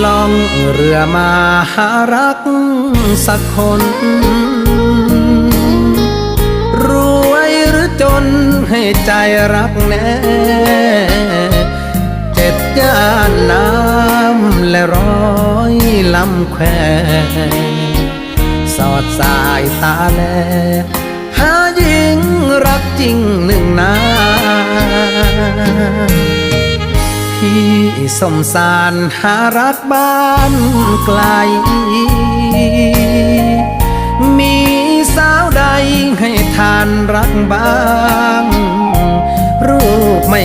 ล่องเรือมาหารักสักคน รวยหรือจนให้ใจรักแน่7 ย่านน้ำและ100 ลำแควสอดสายตาแลหาหญิงรักจริง1 นาพี่สมสารหารักบ้านไกลมีสาวใดให้ทานรักบ้างรูปไม่